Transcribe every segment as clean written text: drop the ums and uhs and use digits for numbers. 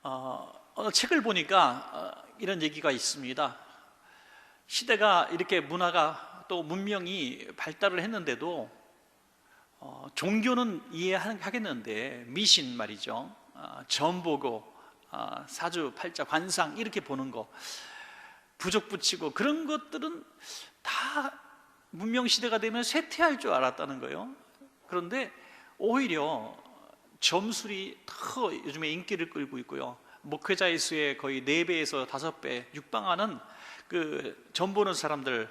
어느 책을 보니까 이런 얘기가 있습니다. 시대가 이렇게 문화가 또 문명이 발달을 했는데도 종교는 이해하겠는데 미신 말이죠. 점 보고 사주팔자 관상 이렇게 보는 거, 부적 붙이고 그런 것들은 다 문명 시대가 되면 쇠퇴할 줄 알았다는 거예요. 그런데 오히려 점술이 더 요즘에 인기를 끌고 있고요. 목회자의 수의 거의 4배에서 5배 육박하는 그 점 보는 사람들,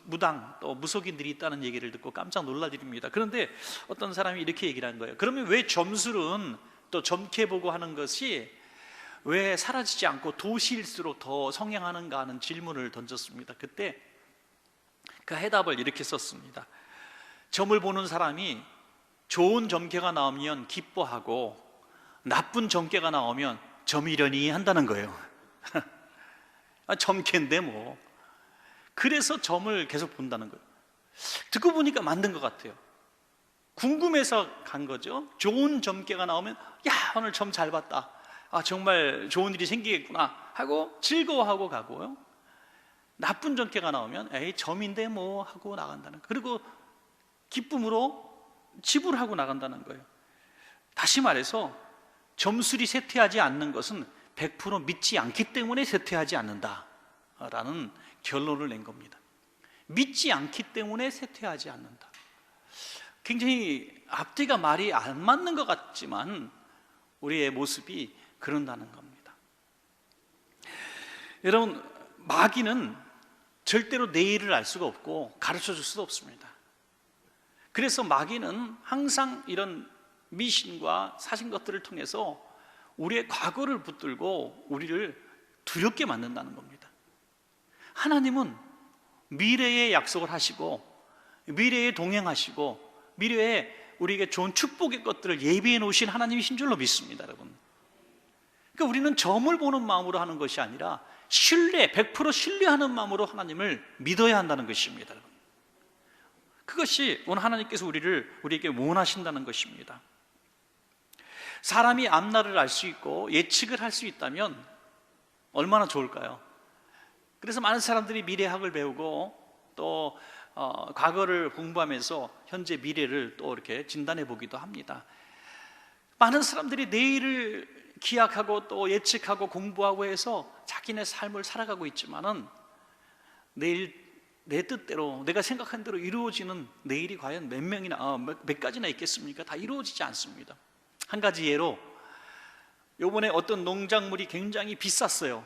무당 또 무속인들이 있다는 얘기를 듣고 깜짝 놀라드립니다. 그런데 어떤 사람이 이렇게 얘기를 한 거예요. 그러면 왜 점술은 또 점괘 보고 하는 것이 왜 사라지지 않고 도시일수록 더 성행하는가 하는 질문을 던졌습니다. 그때 그 해답을 이렇게 썼습니다. 점을 보는 사람이 좋은 점괘가 나오면 기뻐하고 나쁜 점괘가 나오면 점이려니 한다는 거예요. 점괘인데 뭐. 그래서 점을 계속 본다는 거예요. 듣고 보니까 맞는 것 같아요. 궁금해서 간 거죠. 좋은 점괘가 나오면 야, 오늘 점 잘 봤다, 정말 좋은 일이 생기겠구나 하고 즐거워하고 가고요. 나쁜 점괘가 나오면 에이, 점인데 뭐 하고 나간다는 거예요. 그리고 기쁨으로 지불하고 나간다는 거예요. 다시 말해서 점술이 쇠퇴하지 않는 것은 100% 믿지 않기 때문에 쇠퇴하지 않는다라는 결론을 낸 겁니다. 믿지 않기 때문에 쇠퇴하지 않는다. 굉장히 앞뒤가 말이 안 맞는 것 같지만 우리의 모습이 그런다는 겁니다. 여러분, 마귀는 절대로 내일을 알 수가 없고 가르쳐 줄 수도 없습니다. 그래서 마귀는 항상 이런 미신과 사신 것들을 통해서 우리의 과거를 붙들고 우리를 두렵게 만든다는 겁니다. 하나님은 미래에 약속을 하시고 미래에 동행하시고 미래에 우리에게 좋은 축복의 것들을 예비해 놓으신 하나님이신 줄로 믿습니다, 여러분. 그러니까 우리는 점을 보는 마음으로 하는 것이 아니라 신뢰, 100% 신뢰하는 마음으로 하나님을 믿어야 한다는 것입니다, 여러분. 그것이 오늘 하나님께서 우리에게 원하신다는 것입니다. 사람이 앞날을 알 수 있고 예측을 할 수 있다면 얼마나 좋을까요? 그래서 많은 사람들이 미래학을 배우고 또 과거를 공부하면서 현재 미래를 또 이렇게 진단해 보기도 합니다. 많은 사람들이 내일을 기약하고 또 예측하고 공부하고 해서 자기네 삶을 살아가고 있지만은 내일 내 뜻대로 내가 생각한 대로 이루어지는 내일이 과연 몇 가지나 있겠습니까? 다 이루어지지 않습니다. 한 가지 예로, 요번에 어떤 농작물이 굉장히 비쌌어요.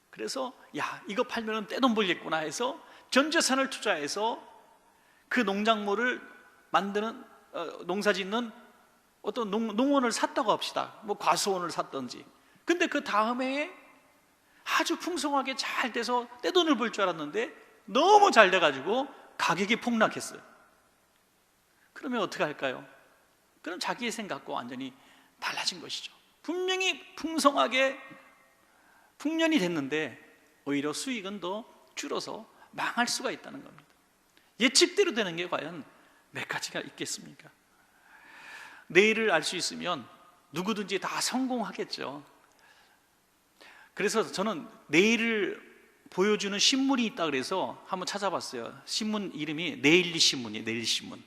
그래서 야, 이거 팔면 떼돈 벌겠구나 해서 전 재산을 투자해서 그 농작물을 만드는 농사짓는 어떤 농원을 샀다고 합시다. 뭐 과수원을 샀던지. 근데 그 다음 해에 아주 풍성하게 잘 돼서 떼돈을 벌 줄 알았는데 너무 잘 돼가지고 가격이 폭락했어요. 그러면 어떻게 할까요? 그럼 자기의 생각과 완전히 달라진 것이죠. 분명히 풍성하게 풍년이 됐는데 오히려 수익은 더 줄어서 망할 수가 있다는 겁니다. 예측대로 되는 게 과연 몇 가지가 있겠습니까? 내일을 알 수 있으면 누구든지 다 성공하겠죠. 그래서 저는 내일을 보여주는 신문이 있다 그래서 한번 찾아봤어요. 신문 이름이 내일리 신문이에요. 내일리 신문.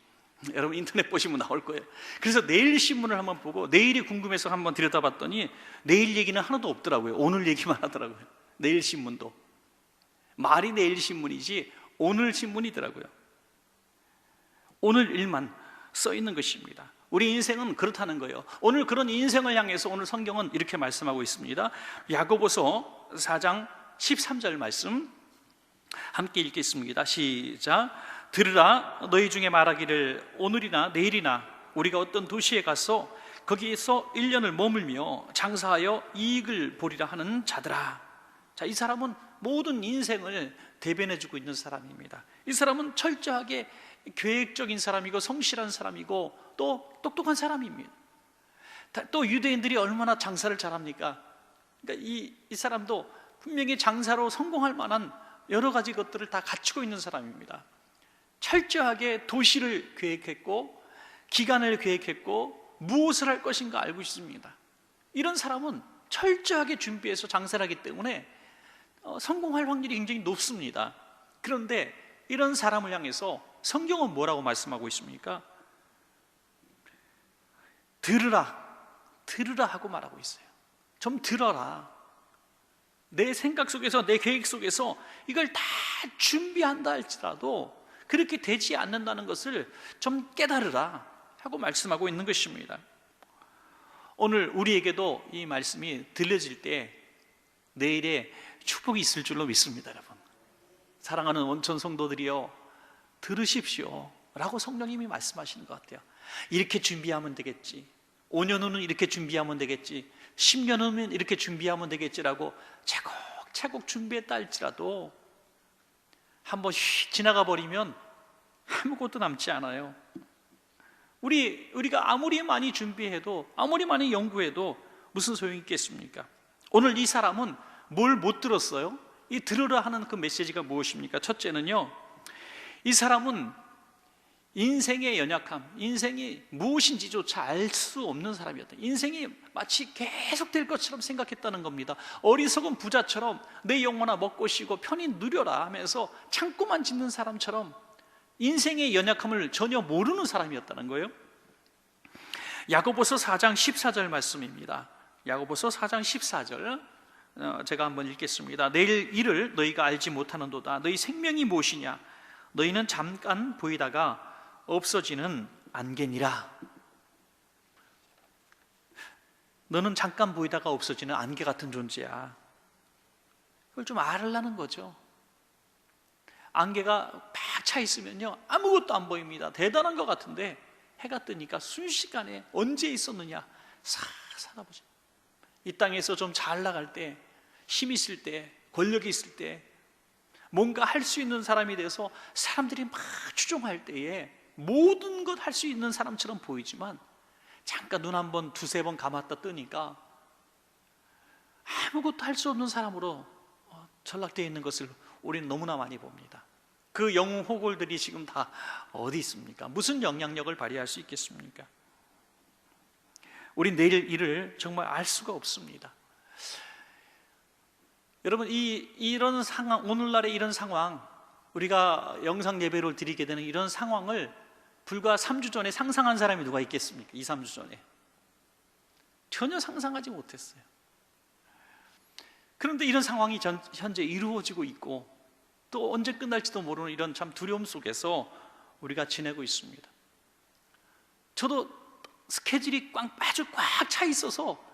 여러분 인터넷 보시면 나올 거예요. 그래서 내일 신문을 한번 보고 내일이 궁금해서 한번 들여다봤더니 내일 얘기는 하나도 없더라고요. 오늘 얘기만 하더라고요. 내일 신문도 말이 내일 신문이지 오늘 신문이더라고요. 오늘 일만 써 있는 것입니다. 우리 인생은 그렇다는 거예요. 오늘 그런 인생을 향해서 오늘 성경은 이렇게 말씀하고 있습니다. 야고보서 4장 13절 말씀 함께 읽겠습니다. 시작. 들으라, 너희 중에 말하기를 오늘이나 내일이나 우리가 어떤 도시에 가서 거기에서 1년을 머물며 장사하여 이익을 보리라 하는 자들아. 자, 이 사람은 모든 인생을 대변해주고 있는 사람입니다. 이 사람은 철저하게 계획적인 사람이고 성실한 사람이고 또 똑똑한 사람입니다. 또 유대인들이 얼마나 장사를 잘합니까? 그러니까 이 사람도 분명히 장사로 성공할 만한 여러 가지 것들을 다 갖추고 있는 사람입니다. 철저하게 도시를 계획했고 기간을 계획했고 무엇을 할 것인가 알고 있습니다. 이런 사람은 철저하게 준비해서 장사를 하기 때문에 성공할 확률이 굉장히 높습니다. 그런데 이런 사람을 향해서 성경은 뭐라고 말씀하고 있습니까? 들으라, 들으라 하고 말하고 있어요. 좀 들어라. 내 생각 속에서, 내 계획 속에서 이걸 다 준비한다 할지라도 그렇게 되지 않는다는 것을 좀 깨달으라 하고 말씀하고 있는 것입니다. 오늘 우리에게도 이 말씀이 들려질 때 내일에 축복이 있을 줄로 믿습니다. 여러분, 사랑하는 원천 성도들이여, 들으십시오 라고 성령님이 말씀하시는 것 같아요. 이렇게 준비하면 되겠지, 5년 후는 이렇게 준비하면 되겠지, 10년 후면 이렇게 준비하면 되겠지라고 차곡차곡 준비했다 할지라도 한번 휙 지나가 버리면 아무것도 남지 않아요. 우리가 아무리 많이 준비해도, 아무리 많이 연구해도 무슨 소용이 있겠습니까? 오늘 이 사람은 뭘 못 들었어요? 이 들으라 하는 그 메시지가 무엇입니까? 첫째는요, 이 사람은 인생의 연약함, 인생이 무엇인지조차 알 수 없는 사람이었다. 인생이 마치 계속될 것처럼 생각했다는 겁니다. 어리석은 부자처럼 내 영혼아 먹고 쉬고 편히 누려라 하면서 창고만 짓는 사람처럼 인생의 연약함을 전혀 모르는 사람이었다는 거예요. 야고보서 4장 14절 말씀입니다. 야고보서 4장 14절 제가 한번 읽겠습니다. 내일 일을 너희가 알지 못하는도다. 너희 생명이 무엇이냐? 너희는 잠깐 보이다가 없어지는 안개니라. 너는 잠깐 보이다가 없어지는 안개 같은 존재야. 그걸 좀 알으려는 거죠. 안개가 팍 차 있으면요, 아무것도 안 보입니다. 대단한 것 같은데 해가 뜨니까 순식간에 언제 있었느냐 싹 살아보죠. 이 땅에서 좀 잘 나갈 때, 힘 있을 때, 권력이 있을 때, 뭔가 할 수 있는 사람이 돼서 사람들이 막 추종할 때에 모든 것 할 수 있는 사람처럼 보이지만 잠깐 눈 한 번, 두세 번 감았다 뜨니까 아무것도 할 수 없는 사람으로 전락되어 있는 것을 우리는 너무나 많이 봅니다. 그 영웅 호골들이 지금 다 어디 있습니까? 무슨 영향력을 발휘할 수 있겠습니까? 우린 내일 일을 정말 알 수가 없습니다. 여러분, 이런 상황, 오늘날의 이런 상황, 우리가 영상 예배를 드리게 되는 이런 상황을 불과 3주 전에 상상한 사람이 누가 있겠습니까? 2, 3주 전에 전혀 상상하지 못했어요. 그런데 이런 상황이 현재 이루어지고 있고 또 언제 끝날지도 모르는 이런 참 두려움 속에서 우리가 지내고 있습니다. 저도 스케줄이 아주 꽉 차 있어서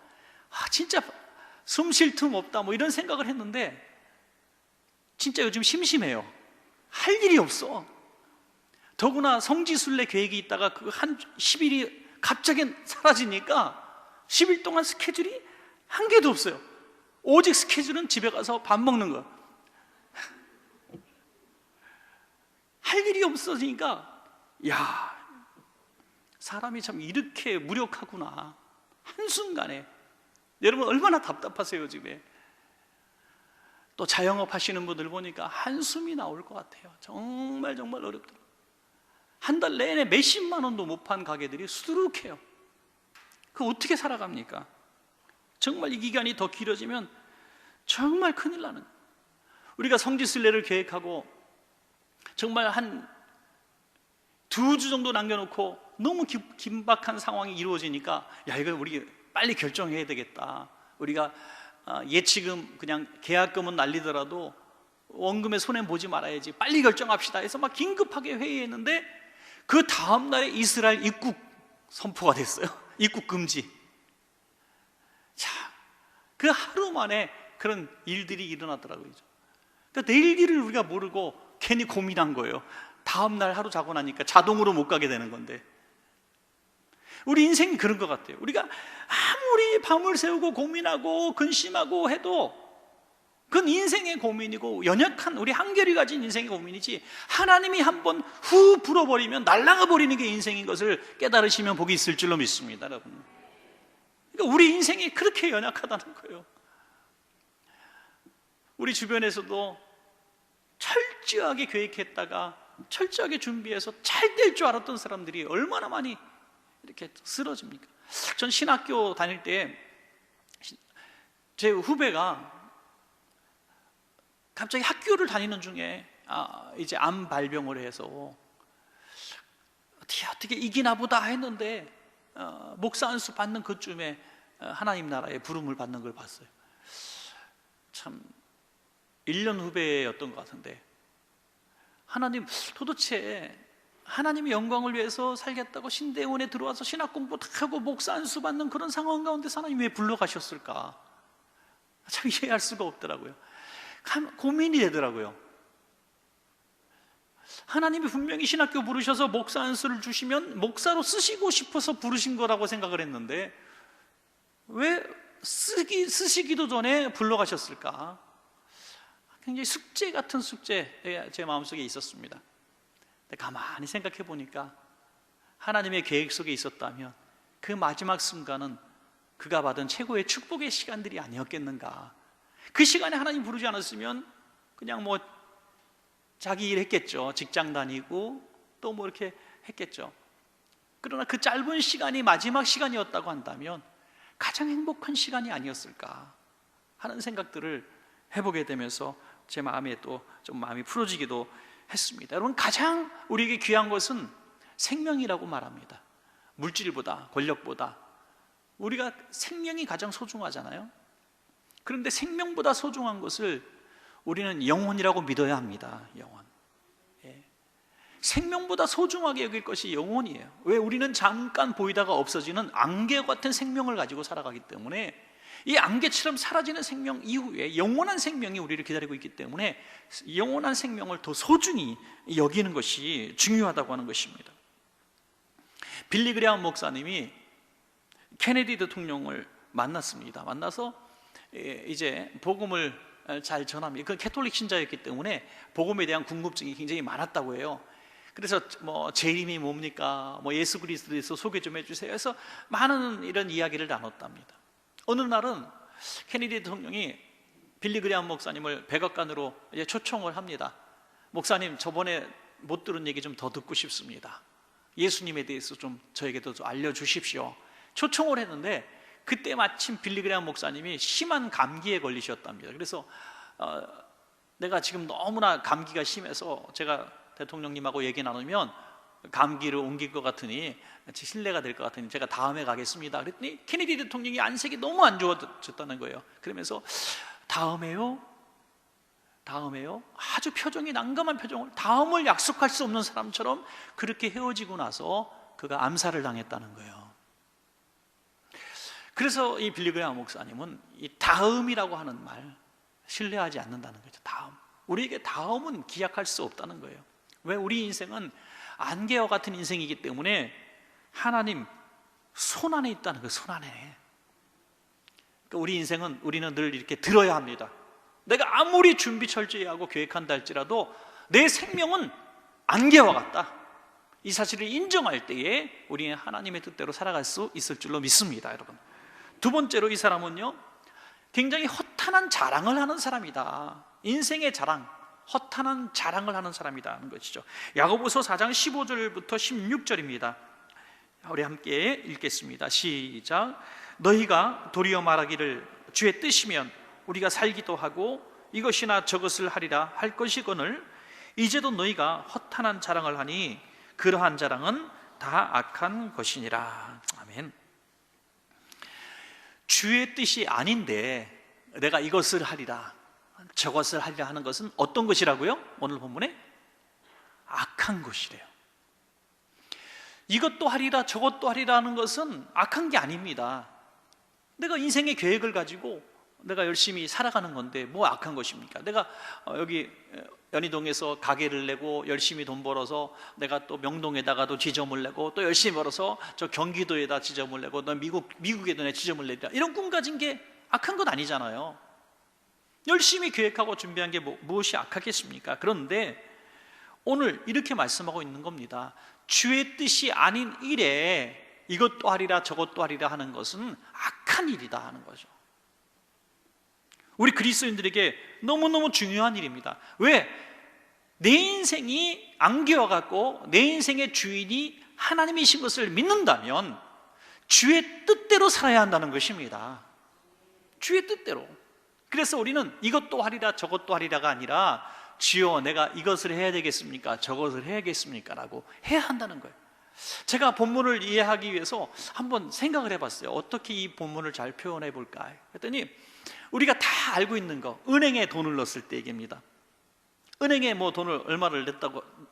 진짜 숨 쉴 틈 없다 뭐 이런 생각을 했는데 진짜 요즘 심심해요. 할 일이 없어. 더구나 성지순례 계획이 있다가 그 한 10일이 갑자기 사라지니까 10일 동안 스케줄이 한 개도 없어요. 오직 스케줄은 집에 가서 밥 먹는 거. 할 일이 없어지니까 야, 사람이 참 이렇게 무력하구나. 한순간에. 여러분 얼마나 답답하세요 집에. 또 자영업 하시는 분들 보니까 한숨이 나올 것 같아요. 정말 어렵더라고요. 한 달 내내 몇십만 원도 못 판 가게들이 수두룩해요. 그거 어떻게 살아갑니까? 정말 이 기간이 더 길어지면 정말 큰일 나는 거예요. 우리가 성지순례를 계획하고 정말 한 2주 정도 남겨놓고 너무 긴박한 상황이 이루어지니까 야, 이거 우리 빨리 결정해야 되겠다. 우리가 예치금, 그냥 계약금은 날리더라도 원금에 손해보지 말아야지, 빨리 결정합시다 해서 막 긴급하게 회의했는데 그 다음 날에 이스라엘 입국 선포가 됐어요. 입국 금지. 자, 그 하루 만에 그런 일들이 일어나더라고요. 그러니까 내일 일을 우리가 모르고 괜히 고민한 거예요. 다음 날 하루 자고 나니까 자동으로 못 가게 되는 건데. 우리 인생이 그런 것 같아요. 우리가 아무리 밤을 새우고 고민하고 근심하고 해도 그건 인생의 고민이고 연약한 우리 한결이 가진 인생의 고민이지, 하나님이 한번 후 불어버리면 날아가 버리는 게 인생인 것을 깨달으시면 복이 있을 줄로 믿습니다, 여러분. 그러니까 우리 인생이 그렇게 연약하다는 거예요. 우리 주변에서도 철저하게 계획했다가 철저하게 준비해서 잘 될 줄 알았던 사람들이 얼마나 많이 이렇게 쓰러집니까? 전 신학교 다닐 때 제 후배가 갑자기 학교를 다니는 중에 이제 암 발병을 해서 어떻게 이기나 보다 했는데 목사 안수 받는 그쯤에 하나님 나라의 부름을 받는 걸 봤어요. 참 1년 후배였던 것 같은데, 하나님 도대체 하나님의 영광을 위해서 살겠다고 신대원에 들어와서 신학 공부 다 하고 목사 안수 받는 그런 상황 가운데 하나님 왜 불러가셨을까? 참 이해할 수가 없더라고요. 고민이 되더라고요. 하나님이 분명히 신학교 부르셔서 목사 안수를 주시면 목사로 쓰시고 싶어서 부르신 거라고 생각을 했는데 왜 쓰시기도 전에 불러가셨을까? 굉장히 숙제 같은 숙제 제 마음속에 있었습니다. 근데 가만히 생각해 보니까 하나님의 계획 속에 있었다면 그 마지막 순간은 그가 받은 최고의 축복의 시간들이 아니었겠는가. 그 시간에 하나님 부르지 않았으면 그냥 뭐 자기 일 했겠죠. 직장 다니고 또 뭐 이렇게 했겠죠. 그러나 그 짧은 시간이 마지막 시간이었다고 한다면 가장 행복한 시간이 아니었을까 하는 생각들을 해보게 되면서 제 마음에 또 좀 마음이 풀어지기도 했습니다. 여러분, 가장 우리에게 귀한 것은 생명이라고 말합니다. 물질보다, 권력보다 우리가 생명이 가장 소중하잖아요. 그런데 생명보다 소중한 것을 우리는 영혼이라고 믿어야 합니다. 영혼. 생명보다 소중하게 여길 것이 영혼이에요. 왜? 우리는 잠깐 보이다가 없어지는 안개 같은 생명을 가지고 살아가기 때문에 이 안개처럼 사라지는 생명 이후에 영원한 생명이 우리를 기다리고 있기 때문에 영원한 생명을 더 소중히 여기는 것이 중요하다고 하는 것입니다. 빌리 그레이엄 목사님이 케네디 대통령을 만났습니다. 만나서 이제 복음을 잘 전합니다. 그 캐톨릭 신자였기 때문에 복음에 대한 궁금증이 굉장히 많았다고 해요. 그래서 뭐 제 이름이 뭡니까? 뭐 예수 그리스도에서 소개 좀 해주세요. 해서 많은 이런 이야기를 나눴답니다. 어느 날은 케네디 대통령이 빌리 그레이엄 목사님을 백악관으로 이제 초청을 합니다. 목사님, 저번에 못 들은 얘기 좀 더 듣고 싶습니다. 예수님에 대해서 좀 저에게도 좀 알려주십시오. 초청을 했는데 그때 마침 빌리 그레이엄 목사님이 심한 감기에 걸리셨답니다. 그래서 내가 지금 너무나 감기가 심해서 제가 대통령님하고 얘기 나누면 감기를 옮길 것 같으니 실례가 될 것 같으니 제가 다음에 가겠습니다. 그랬더니 케네디 대통령이 안색이 너무 안 좋아졌다는 거예요. 그러면서 다음에요? 아주 표정이 난감한 표정을, 다음을 약속할 수 없는 사람처럼 그렇게 헤어지고 나서 그가 암살을 당했다는 거예요. 그래서 이 빌리 그레이엄 목사님은 이 다음이라고 하는 말 신뢰하지 않는다는 거죠. 다음. 우리에게 다음은 기약할 수 없다는 거예요. 왜? 우리 인생은 안개와 같은 인생이기 때문에 하나님 손 안에 있다는 거예요. 손 안에. 그러니까 우리 인생은 우리는 늘 이렇게 들어야 합니다. 내가 아무리 준비 철저히 하고 계획한다 할지라도 내 생명은 안개와 같다. 이 사실을 인정할 때에 우리는 하나님의 뜻대로 살아갈 수 있을 줄로 믿습니다. 여러분, 두 번째로 이 사람은요, 굉장히 허탄한 자랑을 하는 사람이다. 인생의 자랑, 허탄한 자랑을 하는 사람이다 하는 것이죠. 야고보서 4장 15절부터 16절입니다. 우리 함께 읽겠습니다. 시작. 너희가 도리어 말하기를 주의 뜻이면 우리가 살기도 하고 이것이나 저것을 하리라 할 것이거늘 이제도 너희가 허탄한 자랑을 하니 그러한 자랑은 다 악한 것이니라. 아멘. 주의 뜻이 아닌데 내가 이것을 하리라 저것을 하리라 하는 것은 어떤 것이라고요? 오늘 본문에 악한 것이래요. 이것도 하리라 저것도 하리라 하는 것은 악한 게 아닙니다. 내가 인생의 계획을 가지고 내가 열심히 살아가는 건데 뭐 악한 것입니까? 내가 여기 연희동에서 가게를 내고 열심히 돈 벌어서 내가 또 명동에다가도 지점을 내고 또 열심히 벌어서 저 경기도에다 지점을 내고 또 미국에도 내 지점을 내자, 이런 꿈 가진 게 악한 건 아니잖아요. 열심히 계획하고 준비한 게 무엇이 악하겠습니까? 그런데 오늘 이렇게 말씀하고 있는 겁니다. 주의 뜻이 아닌 일에 이것도 하리라 저것도 하리라 하는 것은 악한 일이다 하는 거죠. 우리 그리스도인들에게 너무너무 중요한 일입니다. 왜? 내 인생이 안개와 같고 내 인생의 주인이 하나님이신 것을 믿는다면 주의 뜻대로 살아야 한다는 것입니다. 주의 뜻대로. 그래서 우리는 이것도 하리라 저것도 하리라가 아니라 주여 내가 이것을 해야 되겠습니까? 저것을 해야겠습니까? 라고 해야 한다는 거예요. 제가 본문을 이해하기 위해서 한번 생각을 해봤어요. 어떻게 이 본문을 잘 표현해 볼까 했더니 우리가 다 알고 있는 거, 은행에 돈을 넣었을 때 얘기입니다. 은행에 뭐 돈을 얼마를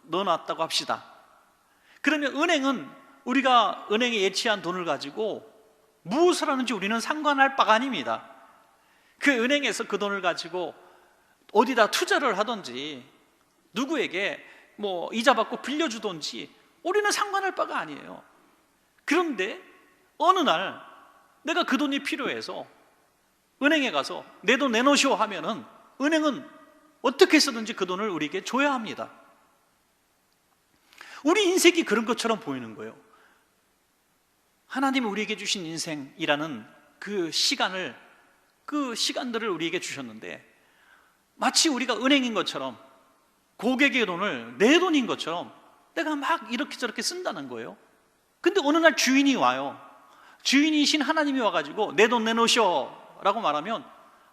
넣어놨다고 합시다. 그러면 은행은 우리가 은행에 예치한 돈을 가지고 무엇을 하는지 우리는 상관할 바가 아닙니다. 그 은행에서 그 돈을 가지고 어디다 투자를 하든지 누구에게 뭐 이자 받고 빌려주든지 우리는 상관할 바가 아니에요. 그런데 어느 날 내가 그 돈이 필요해서 은행에 가서 내 돈 내놓으시오 하면은 은행은 어떻게 해서든지 그 돈을 우리에게 줘야 합니다. 우리 인생이 그런 것처럼 보이는 거예요. 하나님이 우리에게 주신 인생이라는 그 시간들을 우리에게 주셨는데 마치 우리가 은행인 것처럼 고객의 돈을 내 돈인 것처럼 내가 막 이렇게 저렇게 쓴다는 거예요. 근데 어느 날 주인이 와요. 주인이신 하나님이 와가지고 내 돈 내놓으셔 라고 말하면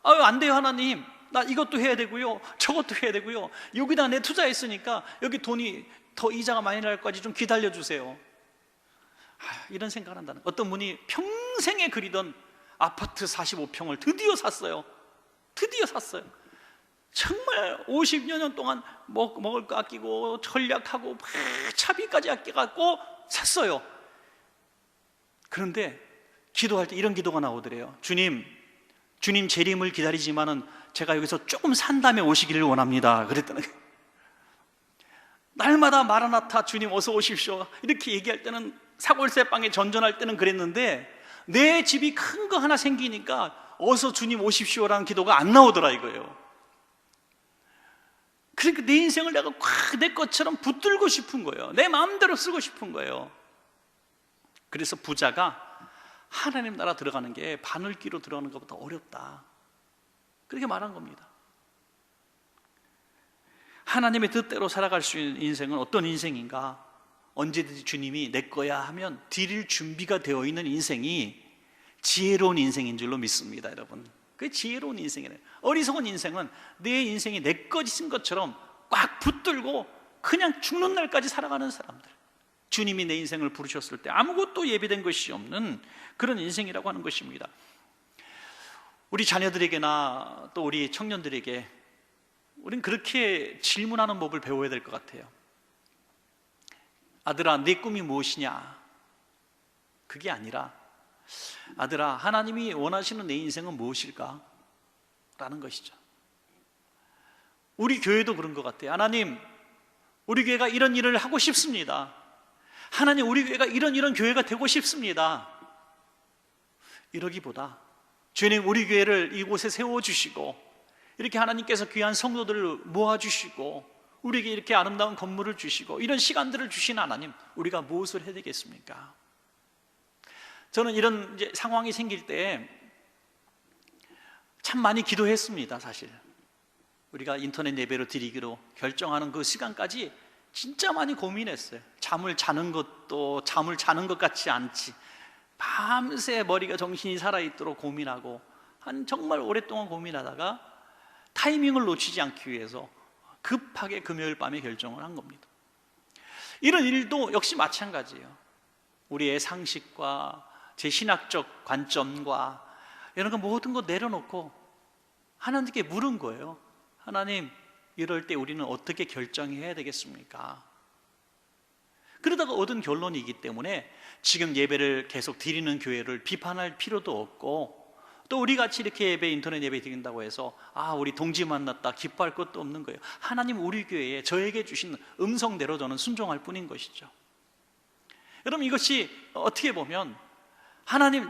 아유 안 돼요 하나님, 나 이것도 해야 되고요 저것도 해야 되고요 여기다 내 투자했으니까 여기 돈이 더 이자가 많이 날 거지 좀 기다려주세요. 이런 생각을 한다는 거예요. 어떤 분이 평생에 그리던 아파트 45평을 드디어 샀어요. 정말 50여 년 동안 먹을 거 아끼고 전략하고 막 차비까지 아껴갖고 샀어요. 그런데 기도할 때 이런 기도가 나오더래요. 주님 재림을 기다리지만은 제가 여기서 조금 산 다음에 오시기를 원합니다. 그랬더니 날마다 마라나타 주님 어서 오십시오 이렇게 얘기할 때는 사골세방에 전전할 때는 그랬는데 내 집이 큰 거 하나 생기니까 어서 주님 오십시오라는 기도가 안 나오더라 이거예요. 그러니까 내 인생을 내가 꽉 내 것처럼 붙들고 싶은 거예요. 내 마음대로 쓰고 싶은 거예요. 그래서 부자가 하나님 나라 들어가는 게 바늘기로 들어가는 것보다 어렵다 그렇게 말한 겁니다. 하나님의 뜻대로 살아갈 수 있는 인생은 어떤 인생인가? 언제든지 주님이 내 거야 하면 드릴 준비가 되어 있는 인생이 지혜로운 인생인 줄로 믿습니다. 여러분, 그게 지혜로운 인생이에요. 어리석은 인생은 내 인생이 내 것인 것처럼 꽉 붙들고 그냥 죽는 날까지 살아가는 사람들, 주님이 내 인생을 부르셨을 때 아무것도 예비된 것이 없는 그런 인생이라고 하는 것입니다. 우리 자녀들에게나 또 우리 청년들에게 우린 그렇게 질문하는 법을 배워야 될 것 같아요. 아들아, 내 꿈이 무엇이냐? 그게 아니라 아들아, 하나님이 원하시는 내 인생은 무엇일까? 라는 것이죠. 우리 교회도 그런 것 같아요. 하나님, 우리 교회가 이런 일을 하고 싶습니다. 하나님, 우리 교회가 이런 교회가 되고 싶습니다. 이러기보다 주님, 우리 교회를 이곳에 세워주시고 이렇게 하나님께서 귀한 성도들을 모아주시고 우리에게 이렇게 아름다운 건물을 주시고 이런 시간들을 주신 하나님, 우리가 무엇을 해야 되겠습니까? 저는 이런 이제 상황이 생길 때 참 많이 기도했습니다. 사실 우리가 인터넷 예배로 드리기로 결정하는 그 시간까지 진짜 많이 고민했어요. 잠을 자는 것도 잠을 자는 것 같지 않지, 밤새 머리가 정신이 살아있도록 고민하고 정말 오랫동안 고민하다가 타이밍을 놓치지 않기 위해서 급하게 금요일 밤에 결정을 한 겁니다. 이런 일도 역시 마찬가지예요. 우리의 상식과 제 신학적 관점과 이런 거 모든 거 내려놓고 하나님께 물은 거예요. 하나님, 이럴 때 우리는 어떻게 결정해야 되겠습니까? 그러다가 얻은 결론이기 때문에 지금 예배를 계속 드리는 교회를 비판할 필요도 없고, 또 우리 같이 이렇게 인터넷 예배 드린다고 해서 우리 동지 만났다 기뻐할 것도 없는 거예요. 하나님 우리 교회에 저에게 주신 음성대로 저는 순종할 뿐인 것이죠. 여러분, 이것이 어떻게 보면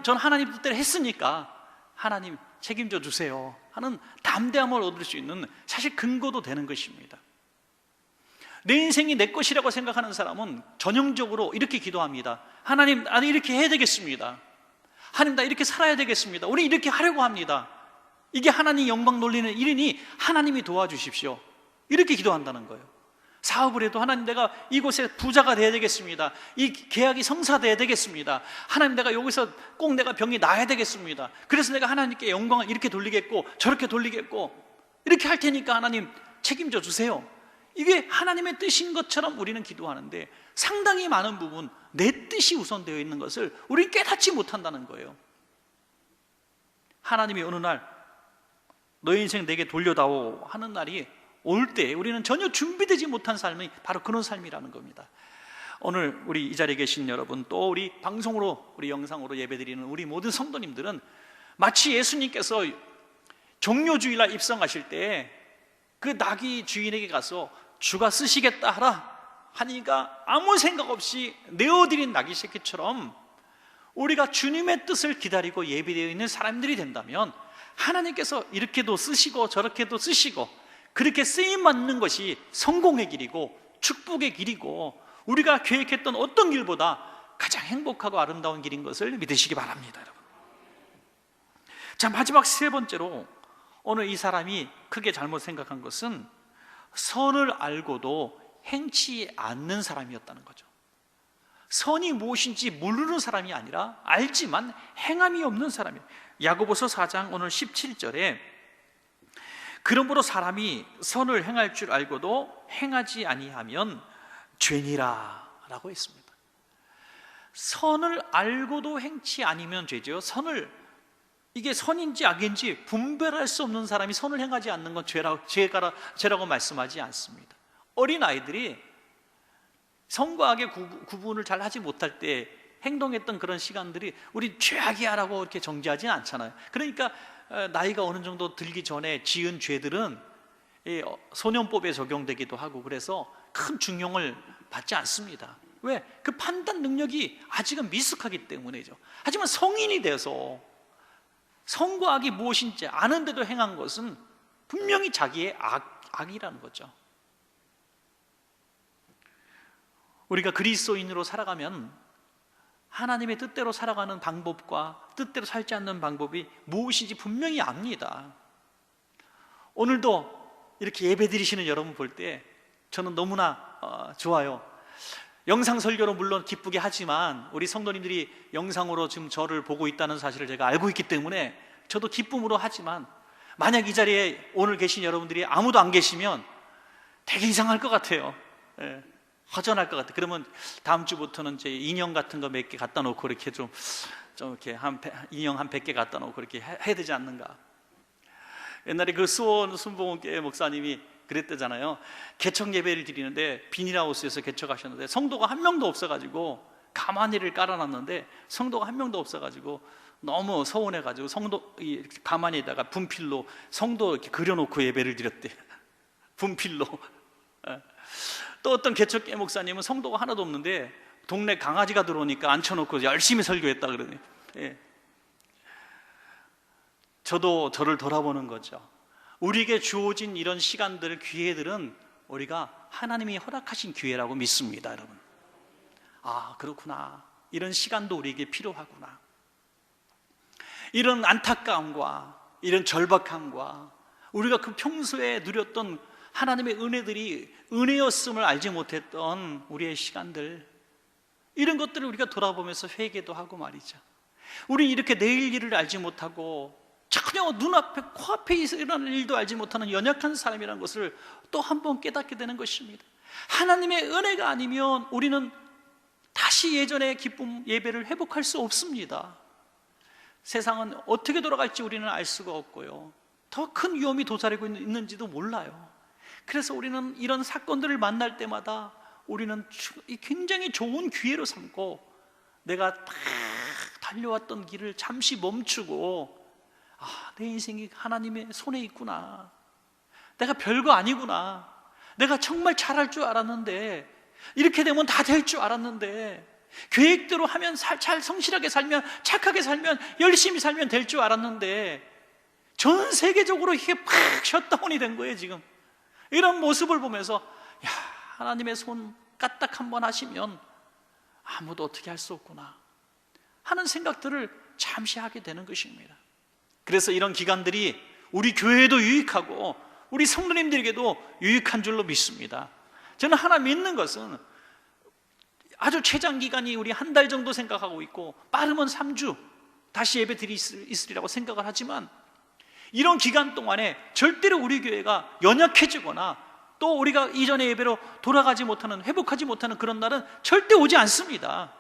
전 하나님 뜻대로 했으니까 하나님 책임져 주세요 하는 담대함을 얻을 수 있는 사실 근거도 되는 것입니다. 내 인생이 내 것이라고 생각하는 사람은 전형적으로 이렇게 기도합니다. 하나님, 나는 이렇게 해야 되겠습니다. 하나님, 나 이렇게 살아야 되겠습니다. 우리 이렇게 하려고 합니다. 이게 하나님 영광 돌리는 일이니 하나님이 도와주십시오. 이렇게 기도한다는 거예요. 사업을 해도 하나님 내가 이곳에 부자가 돼야 되겠습니다. 이 계약이 성사돼야 되겠습니다. 하나님 내가 여기서 꼭 내가 병이 나아야 되겠습니다. 그래서 내가 하나님께 영광을 이렇게 돌리겠고 저렇게 돌리겠고 이렇게 할 테니까 하나님 책임져 주세요. 이게 하나님의 뜻인 것처럼 우리는 기도하는데 상당히 많은 부분 내 뜻이 우선되어 있는 것을 우리는 깨닫지 못한다는 거예요. 하나님이 어느 날 너의 인생 내게 돌려다오 하는 날이 올 때 우리는 전혀 준비되지 못한 삶이 바로 그런 삶이라는 겁니다. 오늘 우리 이 자리에 계신 여러분, 또 우리 방송으로 우리 영상으로 예배드리는 우리 모든 성도님들은 마치 예수님께서 종료주일날 입성하실 때 그 나귀 주인에게 가서 주가 쓰시겠다 하라 하니까 아무 생각 없이 내어드린 나귀 새끼처럼 우리가 주님의 뜻을 기다리고 예비되어 있는 사람들이 된다면 하나님께서 이렇게도 쓰시고 저렇게도 쓰시고 그렇게 쓰임받는 것이 성공의 길이고 축복의 길이고 우리가 계획했던 어떤 길보다 가장 행복하고 아름다운 길인 것을 믿으시기 바랍니다, 여러분. 자, 마지막 세 번째로 오늘 이 사람이 크게 잘못 생각한 것은 선을 알고도 행치 않는 사람이었다는 거죠. 선이 무엇인지 모르는 사람이 아니라 알지만 행함이 없는 사람이에요. 야고보서 4장 오늘 17절에 그러므로 사람이 선을 행할 줄 알고도 행하지 아니하면 죄니라 라고 했습니다. 선을 알고도 행치 아니면 죄죠. 이게 선인지 악인지 분별할 수 없는 사람이 선을 행하지 않는 건 죄라고 말씀하지 않습니다. 어린아이들이 선과 악의 구분을 잘 하지 못할 때 행동했던 그런 시간들이 우리 죄악이야 라고 이렇게 정죄하지는 않잖아요. 그러니까 나이가 어느 정도 들기 전에 지은 죄들은 소년법에 적용되기도 하고 그래서 큰 중용을 받지 않습니다. 왜? 그 판단 능력이 아직은 미숙하기 때문이죠. 하지만 성인이 돼서 선과 악이 무엇인지 아는데도 행한 것은 분명히 자기의 악이라는 거죠. 우리가 그리스도인으로 살아가면 하나님의 뜻대로 살아가는 방법과 뜻대로 살지 않는 방법이 무엇인지 분명히 압니다. 오늘도 이렇게 예배 드리시는 여러분 볼 때 저는 너무나 좋아요. 영상 설교로 물론 기쁘게 하지만 우리 성도님들이 영상으로 지금 저를 보고 있다는 사실을 제가 알고 있기 때문에 저도 기쁨으로 하지만 만약 이 자리에 오늘 계신 여러분들이 아무도 안 계시면 되게 이상할 것 같아요. 허전할 것 같아요. 그러면 다음 주부터는 제 인형 같은 거 몇 개 갖다 놓고 이렇게 좀 이렇게 인형 한 100개 갖다 놓고 이렇게 해야 되지 않는가. 옛날에 그 수원 순복음교회 목사님이 그랬대잖아요. 개척 예배를 드리는데 비닐하우스에서 개척하셨는데 성도가 한 명도 없어가지고 가마니를 깔아놨는데 성도가 한 명도 없어가지고 너무 서운해가지고 가마니에다가 분필로 성도 이렇게 그려놓고 예배를 드렸대. 분필로. 또 어떤 개척교회 목사님은 성도가 하나도 없는데 동네 강아지가 들어오니까 앉혀놓고 열심히 설교했다 그러네. 저도 저를 돌아보는 거죠. 우리에게 주어진 이런 시간들, 기회들은 우리가 하나님이 허락하신 기회라고 믿습니다, 여러분. 아, 그렇구나. 이런 시간도 우리에게 필요하구나. 이런 안타까움과 이런 절박함과 우리가 그 평소에 누렸던 하나님의 은혜들이 은혜였음을 알지 못했던 우리의 시간들, 이런 것들을 우리가 돌아보면서 회개도 하고 말이죠. 우리 이렇게 내일 일을 알지 못하고 전혀 눈앞에 코앞에 일어나는 일도 알지 못하는 연약한 사람이라는 것을 또 한 번 깨닫게 되는 것입니다. 하나님의 은혜가 아니면 우리는 다시 예전의 기쁨 예배를 회복할 수 없습니다. 세상은 어떻게 돌아갈지 우리는 알 수가 없고요, 더 큰 위험이 도사리고 있는지도 몰라요. 그래서 우리는 이런 사건들을 만날 때마다 우리는 굉장히 좋은 기회로 삼고 내가 딱 달려왔던 길을 잠시 멈추고 내 인생이 하나님의 손에 있구나, 내가 별거 아니구나, 내가 정말 잘할 줄 알았는데, 이렇게 되면 다 될 줄 알았는데, 계획대로 하면 잘 성실하게 살면, 착하게 살면, 열심히 살면 될 줄 알았는데 전 세계적으로 이게 팍 셧다운이 된 거예요. 지금 이런 모습을 보면서 하나님의 손 까딱 한번 하시면 아무도 어떻게 할 수 없구나 하는 생각들을 잠시 하게 되는 것입니다. 그래서 이런 기간들이 우리 교회에도 유익하고 우리 성도님들에게도 유익한 줄로 믿습니다. 저는 하나 믿는 것은 아주 최장 기간이 우리 한 달 정도 생각하고 있고 빠르면 3주 다시 예배 있으리라고 생각을 하지만 이런 기간 동안에 절대로 우리 교회가 연약해지거나 또 우리가 이전의 예배로 돌아가지 못하는, 회복하지 못하는 그런 날은 절대 오지 않습니다.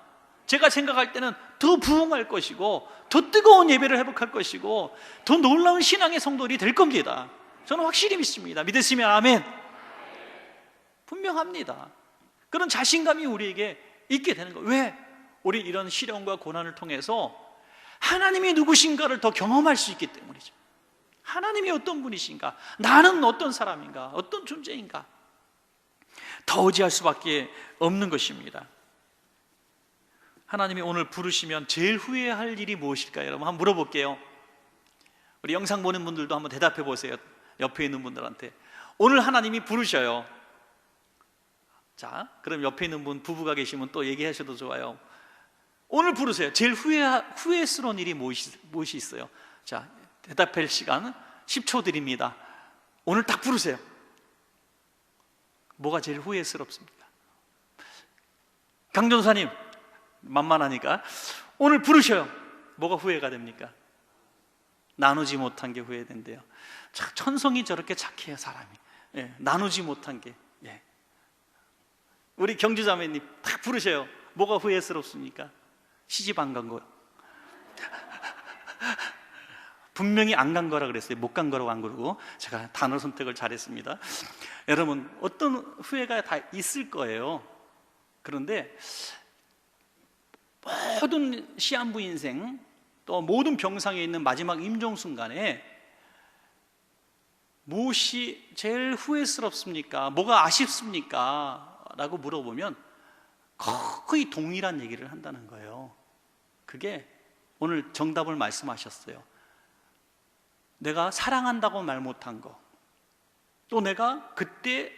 제가 생각할 때는 더 부흥할 것이고 더 뜨거운 예배를 회복할 것이고 더 놀라운 신앙의 성도들이 될 겁니다. 저는 확실히 믿습니다. 믿으시면 아멘. 분명합니다. 그런 자신감이 우리에게 있게 되는 거예요. 왜? 우리 이런 시련과 고난을 통해서 하나님이 누구신가를 더 경험할 수 있기 때문이죠. 하나님이 어떤 분이신가? 나는 어떤 사람인가? 어떤 존재인가? 더 의지할 수밖에 없는 것입니다. 하나님이 오늘 부르시면 제일 후회할 일이 무엇일까요? 여러분 한번 물어볼게요. 우리 영상 보는 분들도 한번 대답해 보세요. 옆에 있는 분들한테. 오늘 하나님이 부르셔요. 자, 그럼 옆에 있는 분 부부가 계시면 또 얘기하셔도 좋아요. 오늘 부르세요. 제일 후회스러운 일이 무엇이 있어요? 자, 대답할 시간 10초 드립니다. 오늘 딱 부르세요. 뭐가 제일 후회스럽습니까? 강전사님, 만만하니까 오늘 부르셔요. 뭐가 후회가 됩니까? 나누지 못한 게 후회된대요. 천성이 저렇게 착해요, 사람이. 예, 나누지 못한 게. 예. 우리 경주자매님 딱 부르셔요. 뭐가 후회스럽습니까? 시집 안 간 거요. 분명히 안 간 거라 그랬어요. 못 간 거라고 안 그러고 제가 단어 선택을 잘했습니다. 여러분 어떤 후회가 다 있을 거예요. 그런데 모든 시한부 인생 또 모든 병상에 있는 마지막 임종 순간에 무엇이 제일 후회스럽습니까? 뭐가 아쉽습니까? 라고 물어보면 거의 동일한 얘기를 한다는 거예요. 그게 오늘 정답을 말씀하셨어요. 내가 사랑한다고 말 못한 거, 또 내가 그때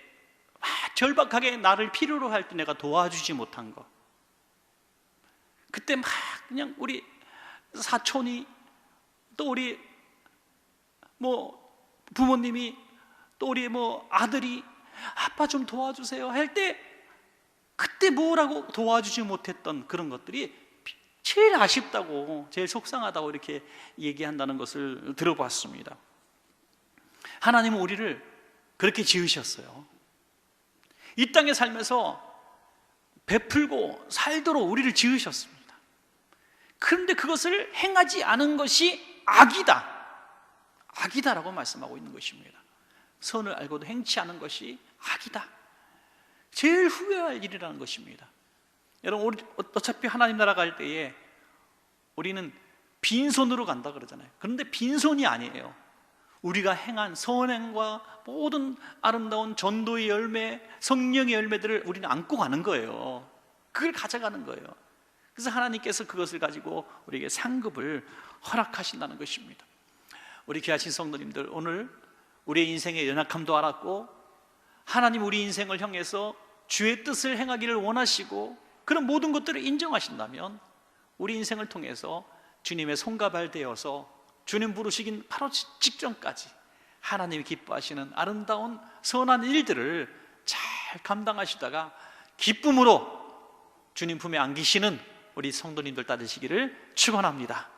절박하게 나를 필요로 할 때 내가 도와주지 못한 거, 그때 막 그냥 우리 사촌이 또 우리 부모님이 또 우리 아들이 아빠 좀 도와주세요 할 때 그때 뭐라고 도와주지 못했던 그런 것들이 제일 아쉽다고, 제일 속상하다고 이렇게 얘기한다는 것을 들어봤습니다. 하나님은 우리를 그렇게 지으셨어요. 이 땅에 살면서 베풀고 살도록 우리를 지으셨습니다. 그런데 그것을 행하지 않은 것이 악이다. 악이다라고 말씀하고 있는 것입니다. 선을 알고도 행치 않은 것이 악이다. 제일 후회할 일이라는 것입니다. 여러분, 우리 어차피 하나님 나라 갈 때에 우리는 빈손으로 간다 그러잖아요. 그런데 빈손이 아니에요. 우리가 행한 선행과 모든 아름다운 전도의 열매, 성령의 열매들을 우리는 안고 가는 거예요. 그걸 가져가는 거예요. 그래서 하나님께서 그것을 가지고 우리에게 상급을 허락하신다는 것입니다. 우리 귀하신 성도님들, 오늘 우리의 인생의 연약함도 알았고 하나님 우리 인생을 향해서 주의 뜻을 행하기를 원하시고 그런 모든 것들을 인정하신다면 우리 인생을 통해서 주님의 손가발 되어서 주님 부르시긴 바로 직전까지 하나님이 기뻐하시는 아름다운 선한 일들을 잘 감당하시다가 기쁨으로 주님 품에 안기시는 우리 성도님들 다 되시기를 축원합니다.